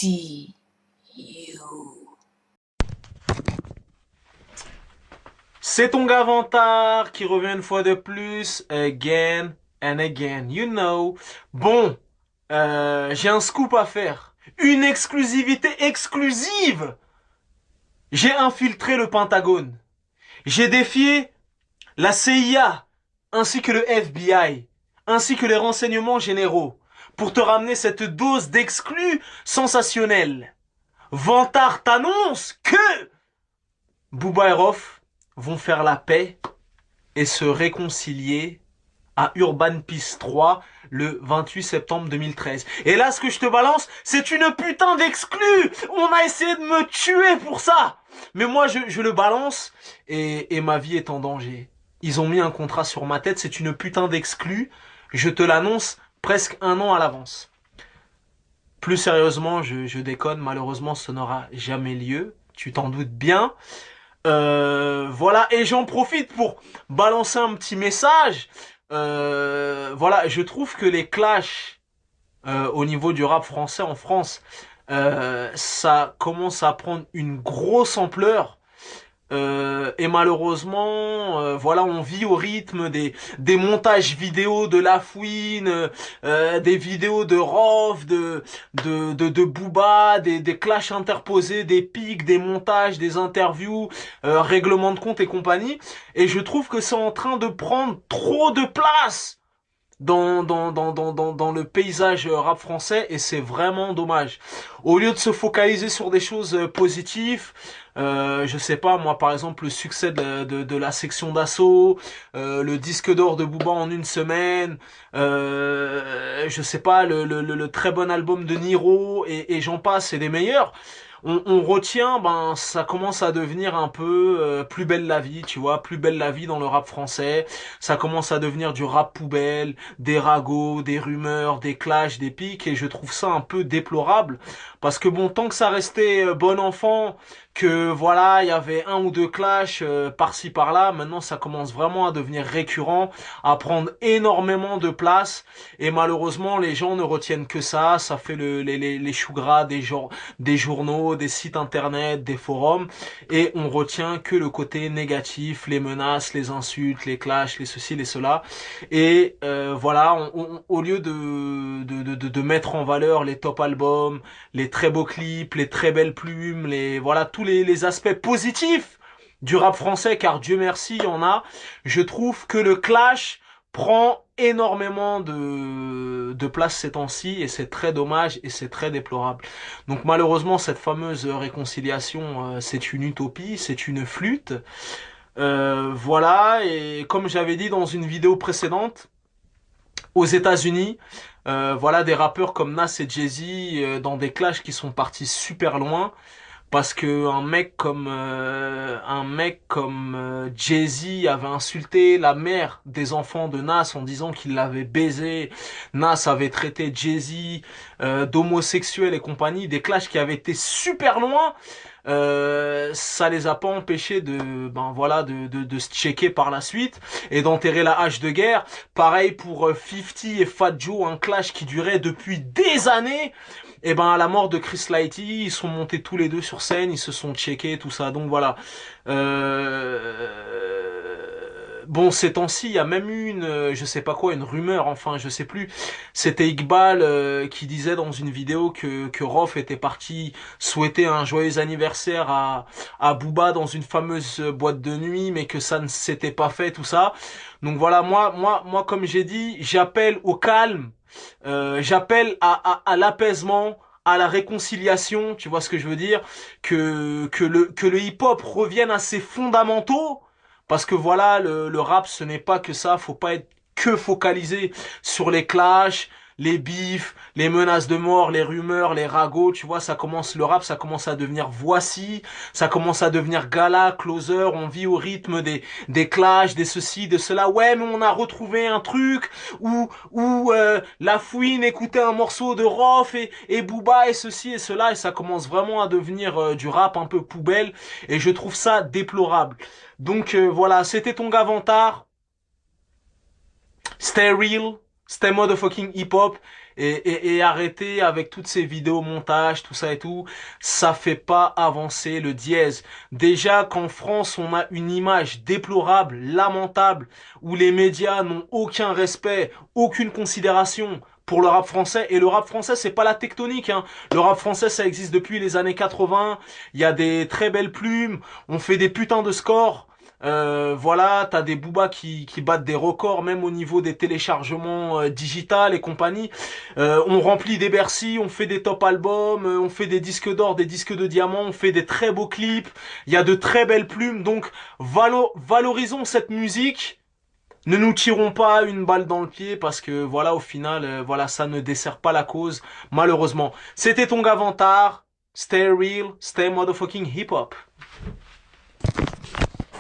see you. C'est ton gars Vantard qui revient une fois de plus, again and again, you know. Bon, j'ai un scoop à faire. Une exclusivité exclusive. J'ai infiltré le Pentagone. J'ai défié la CIA, ainsi que le FBI, ainsi que les renseignements généraux, pour te ramener cette dose d'exclus sensationnelle. Vantard t'annonce que Booba et Rof vont faire la paix et se réconcilier à Urban Peace 3 le 28 septembre 2013. Et là, ce que je te balance, c'est une putain d'exclus. On a essayé de me tuer pour ça. Mais moi, je le balance et ma vie est en danger. Ils ont mis un contrat sur ma tête, c'est une putain d'exclus. Je te l'annonce presque un an à l'avance. Plus sérieusement, je déconne, malheureusement, ça n'aura jamais lieu. Tu t'en doutes bien. Voilà, et j'en profite pour balancer un petit message. Voilà, je trouve que les clashs au niveau du rap français en France, ça commence à prendre une grosse ampleur. Et malheureusement, voilà, on vit au rythme des montages vidéo de Lafouine, des vidéos de Rof, de Booba, des clashs interposés, des pics, des montages, des interviews, règlements de compte et compagnie. Et je trouve que c'est en train de prendre trop de place dans le paysage rap français et c'est vraiment dommage. Au lieu de se focaliser sur des choses positives, je sais pas moi par exemple le succès de la section d'assaut, le disque d'or de Booba en une semaine, je sais pas le très bon album de Niro et j'en passe, c'est des meilleurs. On retient, ben ça commence à devenir un peu plus belle la vie, tu vois, plus belle la vie dans le rap français. Ça commence à devenir du rap poubelle, des ragots, des rumeurs, des clashs, des pics, et je trouve ça un peu déplorable. Parce que bon, tant que ça restait bon enfant, que voilà, il y avait un ou deux clashs par-ci par-là, maintenant ça commence vraiment à devenir récurrent, à prendre énormément de place, et malheureusement les gens ne retiennent que ça fait les choux gras des journaux, des sites internet, des forums, et on retient que le côté négatif, les menaces, les insultes, les clashs, les ceci, les cela, et voilà, au lieu de mettre en valeur les top albums, les très beaux clips, les très belles plumes, voilà tous les aspects positifs du rap français, car Dieu merci, il y en a. Je trouve que le clash prend énormément de place ces temps-ci et c'est très dommage et c'est très déplorable. Donc malheureusement, cette fameuse réconciliation, c'est une utopie, c'est une flûte. Voilà, et comme j'avais dit dans une vidéo précédente, aux États-Unis, voilà des rappeurs comme Nas et Jay-Z dans des clashs qui sont partis super loin parce que un mec comme Jay-Z avait insulté la mère des enfants de Nas en disant qu'il l'avait baisé. Nas avait traité Jay-Z d'homosexuel et compagnie, des clashs qui avaient été super loin. Ça les a pas empêchés de se checker par la suite et d'enterrer la hache de guerre. Pareil pour 50 et Fat Joe, un clash qui durait depuis des années. Et ben à la mort de Chris Lighty, ils sont montés tous les deux sur scène, ils se sont checkés, tout ça. Donc voilà. Bon, ces temps-ci, il y a même eu je sais pas quoi, une rumeur, enfin, je sais plus. C'était Iqbal qui disait dans une vidéo que Rof était parti souhaiter un joyeux anniversaire à Booba dans une fameuse boîte de nuit, mais que ça ne s'était pas fait, tout ça. Donc voilà, moi, comme j'ai dit, j'appelle au calme, j'appelle à l'apaisement, à la réconciliation, tu vois ce que je veux dire, que le hip-hop revienne à ses fondamentaux, parce que voilà, le rap, ce n'est pas que ça, faut pas être que focalisé sur les clashs, les bifs, les menaces de mort, les rumeurs, les ragots, tu vois, le rap, ça commence à devenir voici, ça commence à devenir gala, closer, on vit au rythme des clashs, des ceci, de cela, ouais, mais on a retrouvé un truc où La Fouine écoutait un morceau de Rof et Booba et ceci et cela, et ça commence vraiment à devenir du rap un peu poubelle, et je trouve ça déplorable. Donc voilà, c'était ton gars Vantard. Stay real, stay motherfucking hip hop. et arrêtez avec toutes ces vidéos montages, tout ça et tout. Ça fait pas avancer le dièse. Déjà qu'en France, on a une image déplorable, lamentable, où les médias n'ont aucun respect, aucune considération pour le rap français. Et le rap français, c'est pas la tectonique, hein. Le rap français, ça existe depuis les années 80. Il y a des très belles plumes. On fait des putains de scores. Voilà, t'as des Booba qui battent des records, même au niveau des téléchargements digital et compagnie. On remplit des Bercy, on fait des top albums, on fait des disques d'or, des disques de diamant, on fait des très beaux clips. Il y a de très belles plumes. Donc, valorisons cette musique. Ne nous tirons pas une balle dans le pied parce que voilà, au final, voilà, ça ne dessert pas la cause, malheureusement. C'était ton Gavantard. Stay real, stay motherfucking hip hop.